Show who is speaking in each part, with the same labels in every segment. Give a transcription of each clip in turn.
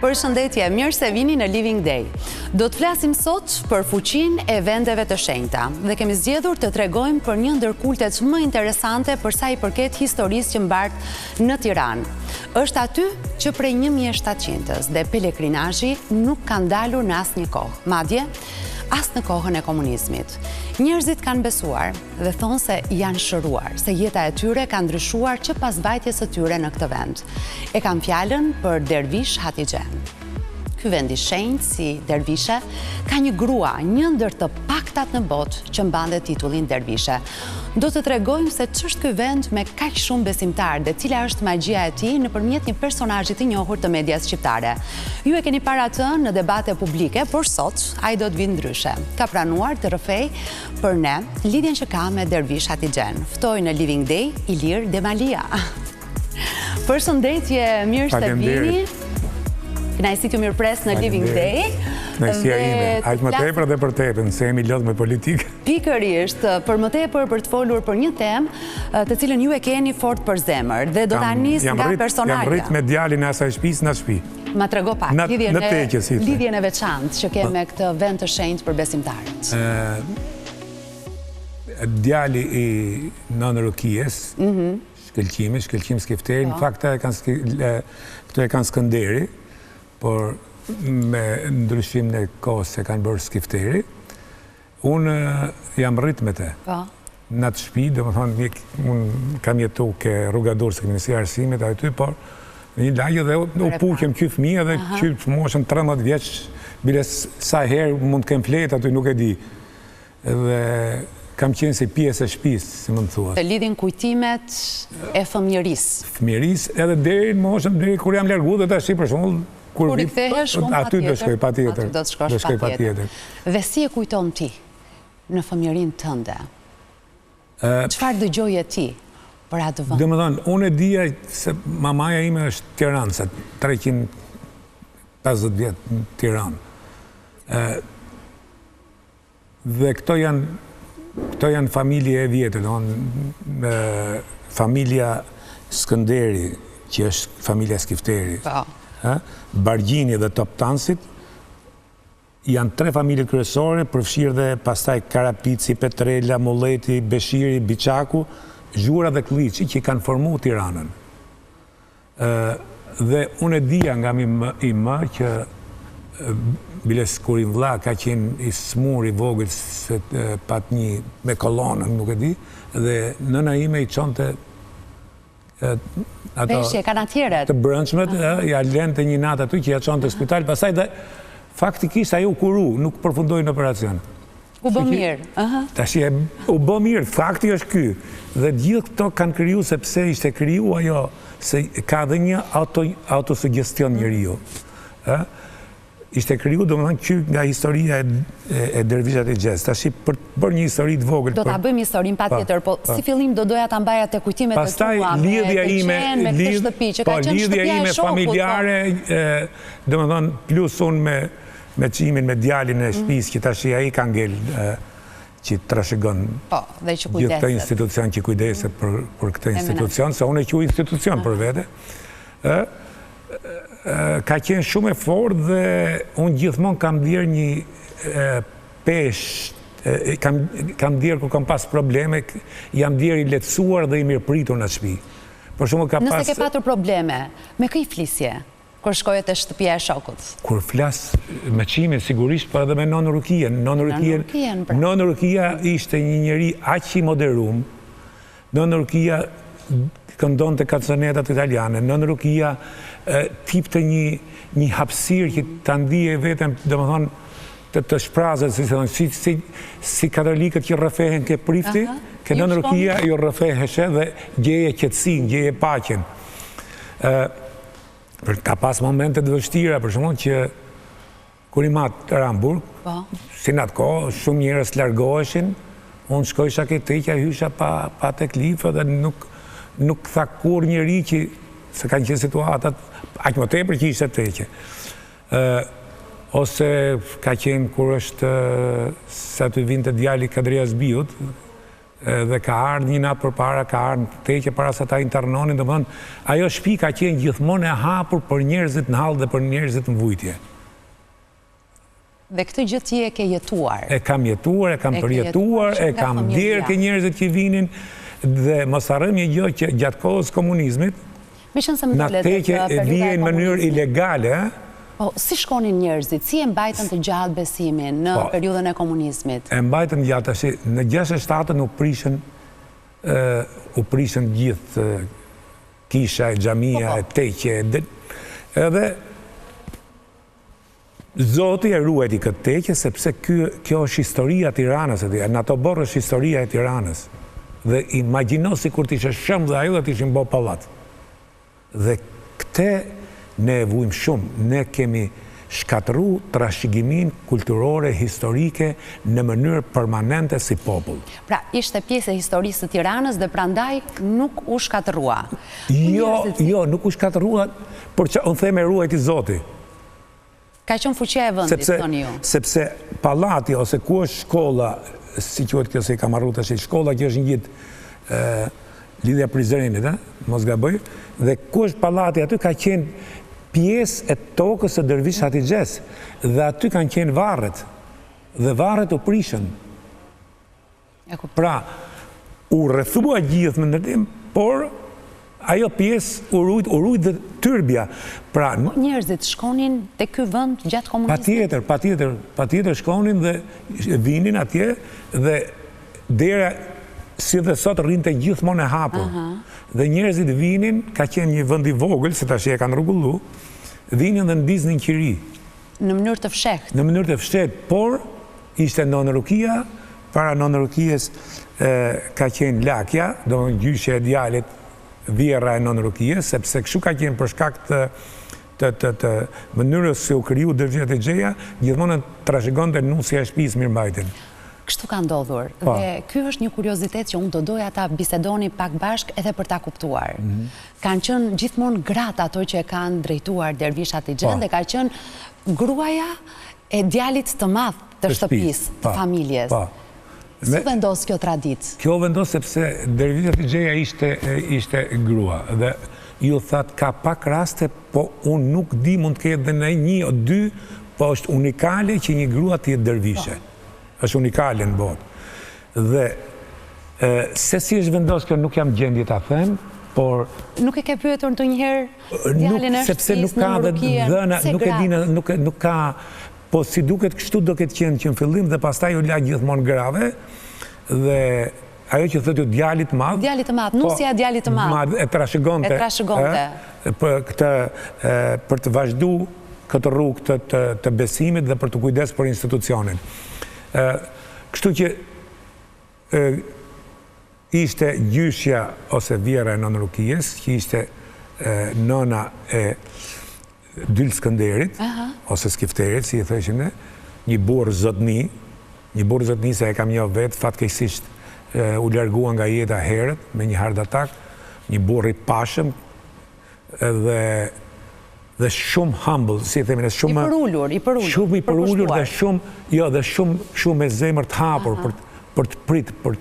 Speaker 1: Përshëndetje, mirë se vini në Living Day. Do të flasim sot për fuqinë e vendeve të shenjta dhe kemi zgjedhur të tregojmë për një ndër kultet më interesante për sa i përket historisë që mbart në Tiranë. Është aty që prej 1700-s dhe pelegrinazhi nuk ka ndalur në asnjë kohë, madje as në kohën e komunizmit. Njerëzit kanë besuar dhe thonë se janë shëruar, se jeta e tyre ka ndryshuar që pas vajtjes së tyre në këtë vend. E kam fjalën për Dervish Hatixhen. Ky vend i shenjtë si dervishe ka një grua, një ndër të paktat në botë që mbante titullin dervishe. Do të tregojmë se ç'është ky vend me kaq shumë besimtar dhe cila është magjia e tij nëpërmjet një personazhi të njohur të medias shqiptare. Ju e keni para të në debate publike, por sot ai do të vinë ndryshe. Ka pranuar të rrëfej për ne lidhjen që ka me Dervish Hatixhen. Ftoi në Living Day Ilir Demalia. Përshëndetje, mirë se vini. Kënaqësi të mirëpres në Living Day.
Speaker 2: Kënaqësia ime, aq më tepër dhe për tepër, se jemi lodh me politikë.
Speaker 1: Pikërisht, për më tepër për të folur për një temë të cilën ju e keni fort për zemër dhe do ta nis nga personazhi.
Speaker 2: Jam rrit me djalin e asaj shtëpisë në shtëpi.
Speaker 1: Ma trego pak lidhjen e veçantë që ke me këtë vend të shenjtë për besimtarët.
Speaker 2: Djali i Nën Rukijes, Shkëlqim Skifteri, në fakt këto e kanë Skënderi, por me ndryshim në kohës se kanë bërë Skifteri, unë jam rrit me te. Në atë shtëpi, dhe më thonë, unë kam jetu ke Rruga Durrës, kemi si arsimet aty, por në një lagje dhe u puqem ky fëmijë dhe ky moshën 13 vjeç, bile sa herë mund të kem fletë aty, nuk e di. Dhe kam qenë si pjesë e shtëpisë, si më thua.
Speaker 1: Të lidhin kujtimet e fëmijërisë.
Speaker 2: Fëmijërisë, edhe deri në moshën, deri kur jam larguar dhe tash për shembull,
Speaker 1: kur i kthehesh
Speaker 2: aty do shkoj patjetër.
Speaker 1: Do të shkosh patjetër. Dhe si e kujton ti në fëmijërinë tënde? Çfarë dëgjoje ti për atë vend?
Speaker 2: Domethënë, unë e dija se mamaja ime është tiranëse, 350 vjet në Tiranë. Dhe këto janë familje e vjetër, familja Skënderi, që është familja Skifteri, Bargjini dhe Toptansit, janë 3 familje kryesore, përfshirë dhe pastaj Karapici, Petrella, Molleti, Beshiri, Biçaku, Zhura dhe Klliçi, që kanë formu Tiranën. Dhe unë e dija nga i më që biles kur i vlla ka qenë i smur i vogël se pat një me kolonën, nuk e di, dhe nëna ime i çonte
Speaker 1: peshje, kanatjeret.
Speaker 2: Të brëndshmet, ja lente një natë aty që ja çonte në spital, pastaj dhe faktikisht ajo u kuru, nuk përfundoi në operacion.
Speaker 1: U bë mirë.
Speaker 2: Tash u bë mirë, fakti është ky. Dhe gjithë këto kanë kriju sepse ishte kriju ajo se ka dhe një autosuggestion njeriu. Ishte kriju, domethënë, nga historia e Dervish Hatixhes. Tash për një histori të vogël.
Speaker 1: Do ta bëjmë historinë patjetër, po si fillim do doja ta mbaja te kujtimet e tua.
Speaker 2: Pastaj lidhja ime familjare, domethënë, plus unë me çimin me djalin e shtëpisë që tash ai ka ngel që trashëgon gjithë këtë institucion që kujdeset për këtë institucion, se unë e quaj institucion për vete. Ka qenë shumë e fortë dhe unë gjithmonë kam ndjerë një kam ndjerë kur kam pas probleme, jam ndjerë i lehtësuar dhe i mirëpritur në shtëpi.
Speaker 1: Nëse ke patur probleme, me kë i flisje kur shkoje te shtëpia e shokut?
Speaker 2: Kur flas me çimin sigurisht, por edhe me Nën Rukijen. Nën Rukia ishte një njeri aq i moderum. Nën Rukia këndon të kanzonetat italiane. Nën Rukia tip të një hapësirë që ta ndije vetëm, domethënë të shprazet, si katolikët që rrëfehen ke prifti, ke Nën Rukia jo rrëfeheshe dhe gjeje qetësinë, gjeje paqen. Ka pas momente të vështira, për shembull që kur i mat Ramburg, si në atë kohë, shumë njerëz largoheshin, unë shkojsha ke teqja, hysha pa tek lifa dhe nuk tha kur njeri që se kanë qenë situatat, aq më tepër që ishte teqje. Ose ka qenë kur është se aty vinte djali Kadrias Biut, dhe ka ardhur një natë përpara, ka ardhur teqe para se ta internonin, domethënë ajo shtëpi ka qenë gjithmonë e hapur për njerëzit në hall dhe për njerëzit në vujtje.
Speaker 1: Dhe këtë gjë ti e ke jetuar?
Speaker 2: E kam jetuar, e kam përjetuar, e kam djerë ke njerëzit që vinin, dhe mos harrojmë një gjë që gjatë kohës komunizmit, në teqe vjen në mënyrë ilegale.
Speaker 1: Si shkonin njerëzit? Si e mbajtën të gjatë besimin në periudhën e komunizmit? E
Speaker 2: mbajtën gjatë, në 67-ën u prishën gjithë kisha, xhamia, teqe, edhe Zoti e ruajti këtë teqe, sepse kjo është historia e Tiranës, në ato borë është historia e Tiranës. Dhe imagjino si kur t'ishe shëmë dhe ajo dhe t'ishin bo pallat. Dhe këte ne e vujmë shumë, ne kemi shkatëru trashëgimin kulturore, historike në mënyrë permanente si popull.
Speaker 1: Pra, ishte pjesë e historisë të Tiranës dhe prandaj nuk u shkatërua.
Speaker 2: Jo, nuk u shkatërua, por që unë theme ruajti Zoti.
Speaker 1: Ka qenë fuqia e vendit, thoni ju.
Speaker 2: Sepse pallati ose ku është shkolla, si quhet kjo se i kam marrë tash, shkolla që është ngjit lidhja Prizrenit, mos gaboj, dhe ku është pallati aty ka qenë pjesë e tokës së Dervish Hatixhes, dhe aty kanë qenë varret, dhe varret u prishën. Pra, u rrethua gjithë me ndërtim, por ajo pjesë u rujt dhe Tyrbia. Pra,
Speaker 1: njerëzit shkonin te ky vend gjatë komunizmit?
Speaker 2: Patjetër shkonin dhe vinin atje dhe dera si dhe sot rrinte gjithmonë e hapur. Dhe njerëzit vinin, ka qenë një vend i vogël, se tash e kanë rregullu, vinin dhe ndiznin qiri.
Speaker 1: Në mënyrë të fshehtë.
Speaker 2: Në mënyrë të fshehtë, por ishte Nonë Rukia, para Nonë Rukijes ka qenë Lakja, do në gjyshja e djalit, vjera e Nonë Rukijes, sepse kështu ka qenë për shkak të mënyrës se u kriju Dervish Hatixheja, gjithmonë trashëgonte nusja e shtëpisë mirëmbajtjen.
Speaker 1: Kështu ka ndodhur. Dhe ky është një kuriozitet që unë do doja ta bisedoni pak bashk edhe për ta kuptuar. Kanë qenë gjithmonë gratë ato që e kanë drejtuar Dervish Hatixhen dhe ka qenë gruaja e djalit të madh të shtëpisë, të familjes. Si vendos kjo traditë?
Speaker 2: Kjo vendos sepse Dervish Hatixheja ishte grua dhe ju thatë ka pak raste, po unë nuk di, mund të ketë dhe në një o dy, po është unikale që një grua të jetë dervishe. Është unikale në botë. Dhe se si është vendos kjo nuk jam gjendje ta them, por...
Speaker 1: Nuk e ke pyetur ndonjëherë djalin e shtëpisë në Rukien?
Speaker 2: Nuk ka, po si duket kështu do ketë qenë që në fillim dhe pastaj u la gjithmonë grave dhe ajo që thotë djalit madh.
Speaker 1: Djalit të madh, nusja e djalit të madh.
Speaker 2: E trashëgonte. Për të vazhdu këtë rrugë të besimit dhe për të kujdes për institucionin. Kështu që ishte gjyshja ose vjera e Nonë Rukijes, që ishte nëna e Dyl Skënderit, ose Skifterit, si i thëshim ne, një burë zotni, se e kam një vetë, fatkeqësisht u largua nga jeta herët, me një hard attack, një burë i pashëm, dhe shumë humble, si themin, shumë i përullur dhe shumë me zemër të hapur për të prit, për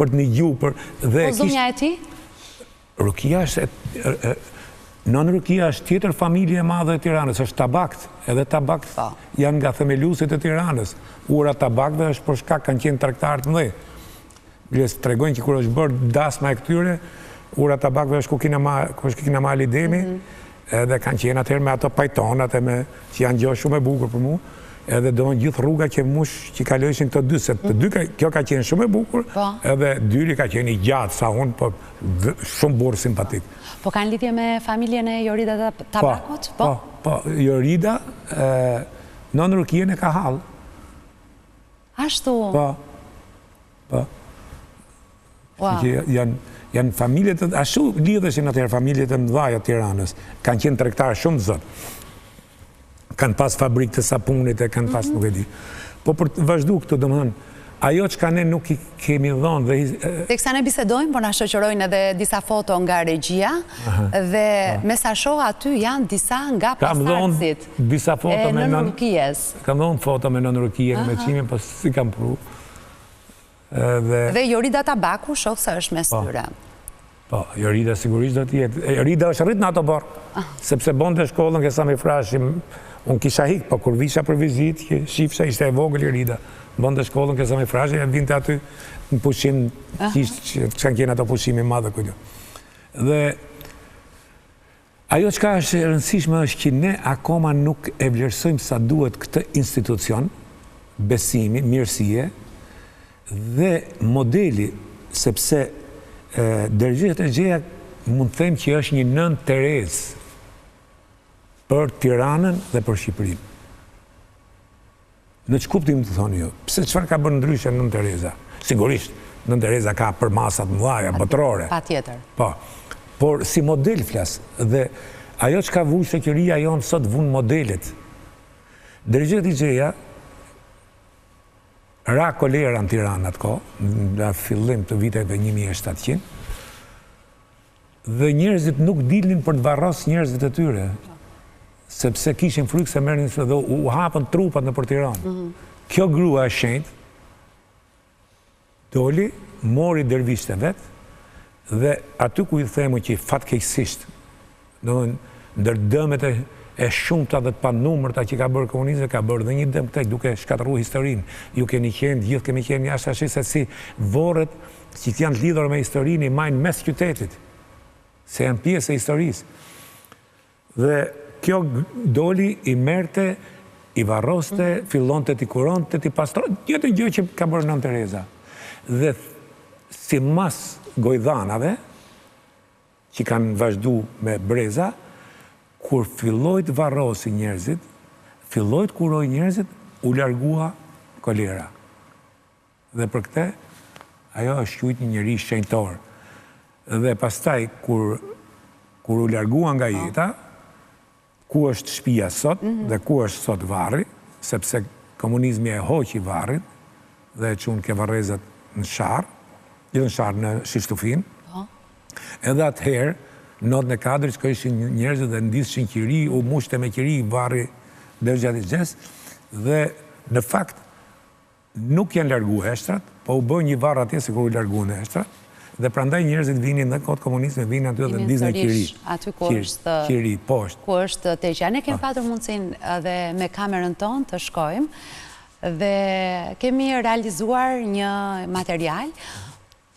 Speaker 2: të një gju.
Speaker 1: Po zonja e ti?
Speaker 2: Rukia është, Nonë Rukia është tjetër familje e madhe e Tiranës, është Tabakt, edhe Tabakt janë nga themelusit e Tiranës. Ura Tabakve është për shkak kanë qenë tregtarë të mëdhenj. Biles tregojnë që kur është bërë dasma e këtyre, ura Tabakve është ku është Kinama Lidemi, edhe kanë qenë atëherë me ato pajtonat që janë gjohë shumë e bukur për mu, edhe do në gjithë rruga që mush që kalojshin këto dy, se të dy kjo ka qenë shumë e bukur, edhe dyri ka qenë i gjatë sa unë, po shumë burë simpatik.
Speaker 1: Po kanë lidhje me familjen e Jorida Tabakut?
Speaker 2: Po, Jorida, Nonë Rukien e ka halë.
Speaker 1: Ashtu?
Speaker 2: Po. Janë familjet, ashtu lidheshin atëherë familjet e mëdhaja të Tiranës. Kanë qenë tregtarë shumë zot. Kanë pas fabrikë të sapunit, kanë pas nuk e di. Po për të vazhdu këtu, domethënë, ajo që ka ne nuk i kemi dhonë dhe...
Speaker 1: Teksa ne bisedojmë, por na shoqërojnë edhe disa foto nga regjia dhe me sa shoh aty janë disa nga pasardhësit e Nonë Rukijes.
Speaker 2: Kam dhonë foto me Nonë Rukijen, me qimin, po si kam pru.
Speaker 1: Dhe Jorida Tabaku shoh se është mes tyre.
Speaker 2: Po, Jorida sigurisht do t'jetë. Jorida është rrit në ato borë, sepse bonte shkollën, kësa me frashim, unë kisha hik, po kur visha për vizit, shifsha, ishte e vogël Jorida. Bonte shkollën, kësa me frashim, e vinte aty në pushim, që kanë kjenë ato pushimi madhe kujtë. Dhe ajo qka është rëndësishme është që ne akoma nuk e vlerësojmë sa duhet këtë institucion, besimi, mirësie, dhe modeli, sepse Dervish Hatigjeja mund të them që është një nën Terezë për Tiranën dhe për Shqipërinë. Në që kuptim të thoni ju? Pse çfarë ka bërë ndryshe nën Tereza? Sigurisht, nën Tereza ka për masat mëdha, botërore.
Speaker 1: Patjetër.
Speaker 2: Po. Por si model flas dhe ajo që ka vu shoqëria jonë sot vun modelet. Dervish Hatigjeja ra kolera në Tiranë atko, në fillim të viteve 1700, dhe njerëzit nuk dilnin për të varros njerëzit e tyre, sepse kishin frikë se merrnin dhe u hapën trupat në për Tiranë. Kjo grua e shenjtë doli, mori dervishët e vet, dhe aty ku i themu që fatkeqësisht, ndër dëmet e shumëta dhe të panumërta që ka bërë komunizme, ka bërë dhe një dëm tek duke shkatërru historinë. Ju keni qenë, gjithë kemi qenë jashtë ashtë se si vorët që janë të lidhur me historinë i majnë mes qytetit, se janë pjesë e historisë. Dhe kjo doli i merte, i varroste, fillonte t'i kuronte, t'i pastronte, gjithë gjë që ka bërë nën Tereza. Dhe si mas gojdanave, që kanë vazhdu me breza, kur filloj të varrosi njerëzit, filloj të kuroj njerëzit, u largua kolera. Dhe për këte, ajo është quajtur një njeri shenjtor. Dhe pastaj, kur u largua nga jeta, ku është shtëpia sot, dhe ku është sot varri, sepse komunizmi e hoqi varrin, dhe e qunë ke varrezat në sharë, në sharë në Shishtufin, edhe atëherë, notën e kadrës që ishin njerëzit dhe ndishin qiri, u mushte me qiri i varri Dervish Hatigjes, dhe në fakt nuk janë largu eshtrat, po u bën një varr atje se kur u largu në eshtrat, dhe prandaj njerëzit vinin në kohë komunizme, vinin aty dhe ndishin qiri.
Speaker 1: Aty ku është
Speaker 2: qiri, poshtë.
Speaker 1: Ku është Teqja. Ne kemi patur mundësinë edhe me kamerën tonë të shkojmë, dhe kemi realizuar një material.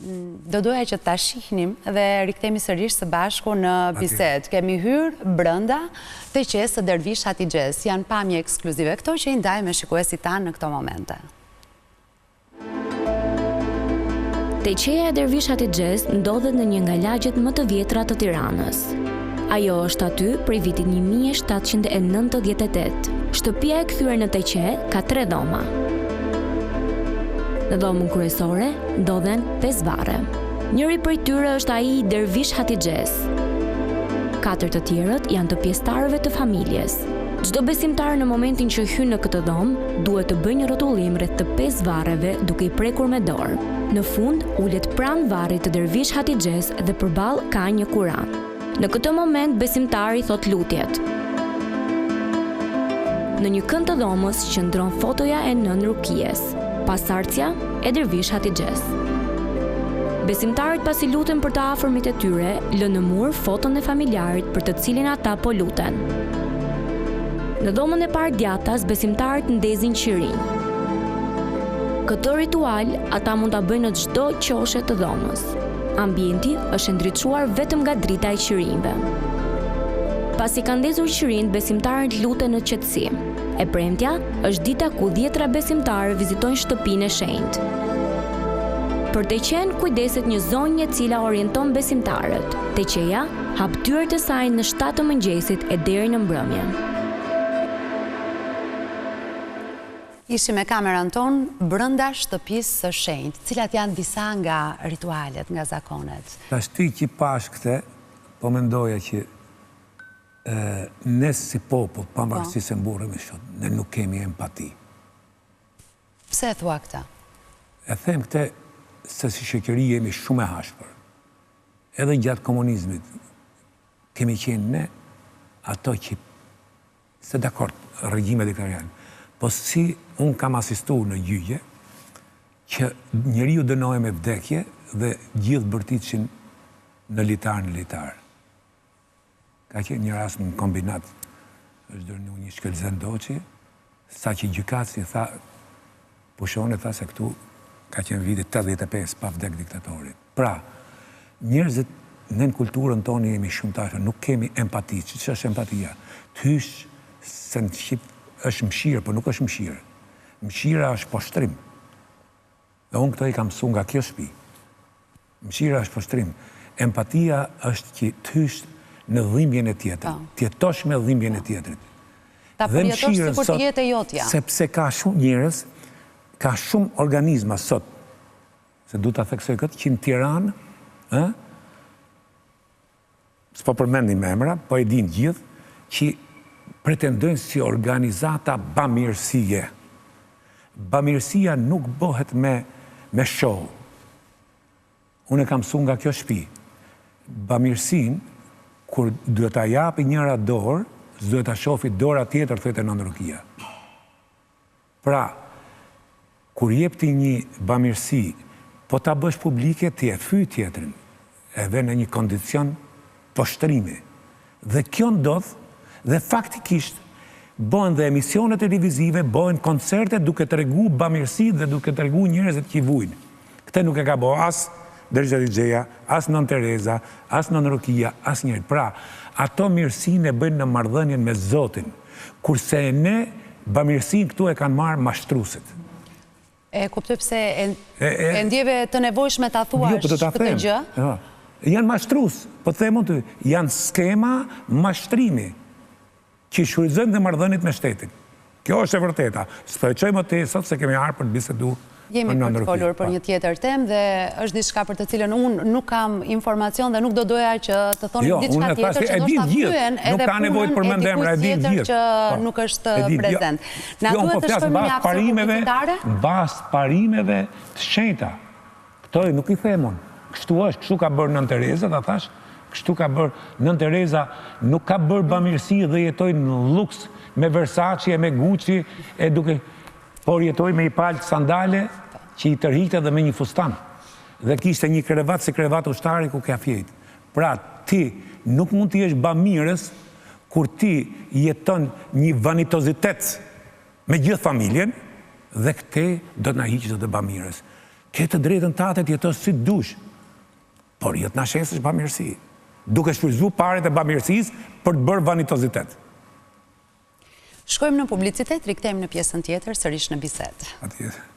Speaker 1: Do doja që ta shihnim dhe rikthehemi sërish së bashku në bisedë. Kemi hyrë brenda Teqjes së Dervish Hatigjes. Janë pamje ekskluzive këto që i ndaj me shikuesit tanë në këto momente.
Speaker 3: Teqja e Dervish Hatigjes ndodhet në një nga lagjet më të vjetra të Tiranës. Ajo është aty prej vitit 1798. Shtëpia e kthyer në Teqe ka 3 dhoma. Në dhomën kryesore ndodhen 5 varre. Njëri prej tyre është ai i Dervish Hatigjes. 4 të tjerët janë të pjesëtarëve të familjes. Çdo besimtar në momentin që hyn në këtë dhomë duhet të bëjë një rrotullim rreth të 5 varreve duke i prekur me dorë. Në fund ulet pranë varrit të Dervish Hatigjes dhe përballë ka një Kur'an. Në këtë moment besimtari thot lutjet. Në një kënd të dhomës qëndron fotoja e nën Rukijes, pasardhësja e Dervish Hatigjes. Besimtarët pasi luten për të afërmit e tyre, lënë në mur foton e familjarit për të cilin ata po luten. Në dhomën e parë djathtas, besimtarët ndezin qirin. Këtë ritual ata mund ta bëjnë në çdo qoshe të dhomës. Ambienti është ndriçuar vetëm nga drita e qirinjve. Pasi kanë ndezur qirin, besimtarët luten në qetësi. E premtja është dita ku 10 besimtarë vizitojnë shtëpinë e shenjtë. Për Teqen kujdeset një zonjë e cila orienton besimtarët. Teqeja hap dyert e saj në 7 të mëngjesit e deri në mbrëmje.
Speaker 1: Ishim me kameran tonë brenda shtëpisë së shenjtë, cilat janë disa nga ritualet, nga zakonet.
Speaker 2: Tash ti që pash këte, po mendoja që ne si popull, pavarësisht se mburremi shumë, ne nuk kemi empati.
Speaker 1: Pse e thua këtë?
Speaker 2: E them këtë se si shoqëri jemi shumë e hashpër. Edhe gjatë komunizmit kemi qenë ne ato që se dakord regjimet diktatoriale. Po si unë kam asistuar në gjyqje, që njeriu dënohej me vdekje dhe gjithë bërtiqin në litar. Ka qenë një rast në kombinat, është dërnu një shkelzen doqi, sa që gjykatësi tha, pushone tha se këtu ka qenë viti 85 pa vdek diktatori. Pra, njerëzit në kulturën tonë jemi shumë tashë, nuk kemi empati. Që është empatia? Të hysh se në Shqip është mshirë, për nuk është mshirë. Mshira është poshtrim. Dhe unë këto i kam mësu nga kjo shtëpi. Mshira është poshtrim. Empatia është që të hysh në dhimbjen e tjetrit. Të jetosh me dhimbjen e tjetrit.
Speaker 1: Ta përjetosh si kur të jetë e jotja.
Speaker 2: Sepse ka shumë njerëz, ka shumë organizma sot, se du të theksoj këtë, që në Tiranë, s'po përmendim emra, po e din gjithë, që pretendojnë si organizata bamirësie. Bamirësia nuk bëhet me show. Unë e kam mësuar nga kjo shtëpi. Bamirësin, kur duhet ta japi njëra dorë, s'duhet ta shofi dora tjetër, thotë Nën Rukia. Pra, kur jep ti një bamirësi, po ta bësh publike, ti e fyj tjetrin, edhe në një kondicion poshtrimi. Dhe kjo ndodh, dhe faktikisht bëhen dhe emisione televizive, bëhen koncerte duke tregu bamirësi dhe duke tregu njerëzit që i vujnë. Këtë nuk e ka bëu as Dergja Digjeja, as Nën Tereza, as Nën Rukia, as njerë. Pra, ato mirësinë e bëjnë në marrëdhënien me Zotin, kurse ne bamirësinë këtu e kanë marrë mashtruesit.
Speaker 1: E kuptoj pse e ndjeve të nevojshme ta thuash këtë gjë?
Speaker 2: Janë mashtrues, po them unë ty, janë skema mashtrimi që shfrytëzojnë dhe marrëdhëniet me shtetin. Kjo është e vërteta. S'po e çojmë atë sot se kemi ardhur për të biseduar.
Speaker 1: Jemi për të folur për një tjetër temë dhe është diçka për të cilën unë nuk kam informacion dhe nuk do doja që të thoni diçka tjetër që ndoshta thyen edhe punën e dikujt tjetër që nuk është prezent. Na duhet të shkojmë një hapësirë publicitare?
Speaker 2: Bazë parimeve të shenjta. Këto nuk i them unë. Kështu është, kështu ka bërë Nën Tereza, ta thash, kështu ka bërë Nën Tereza, nuk ka bërë bamirësi dhe jetoj në luks me Versace e me Gucci e duke por jetoj me i palë sandale që i tërhiqte dhe me një fustan. Dhe kishte një krevat si krevat ushtari ku ka fjejt. Pra, ti nuk mund t'i jesh bamirës kur ti jeton një vanitozitet me gjithë familjen dhe këte do t'na hiqës dhe bamirës. Këtë drejtën tate t'jetos si dush, por jetë na shesësh bamirësi. Duke shfryzu paret e bamirësis për të bërë vanitozitet.
Speaker 1: Shkojmë në publicitet, rikthejmë në pjesën tjetër, sërish në bisedë.
Speaker 2: Atjetër.